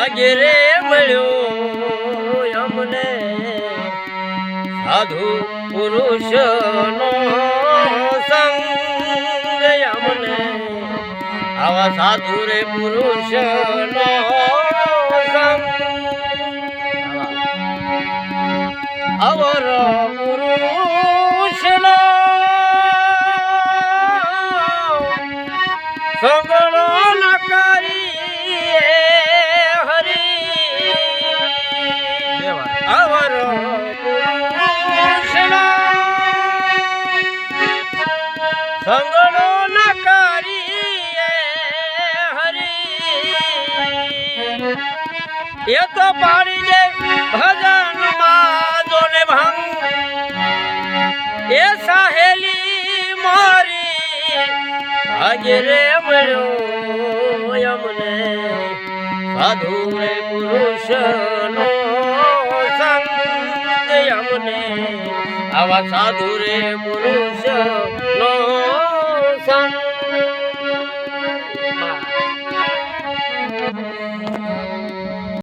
ભાગ્યરે મળ્યો અમને સાધુ પુરુષ નો સંગ અમને આવા સાધુ રે પુરુષ નો સંગ અવર પુરુષ નો સંગણો ન કરી અવર પુરુષનો સંગણો ન કરીએ હરી એ તો પાડી દે ભજનમાં જોને ભંગ એ સાહેલી મારી ભાગ્ય રે મળ્યો અમને સાધુ રે પુરુષનો અમને આવા સાધુ રે પુરુષ નો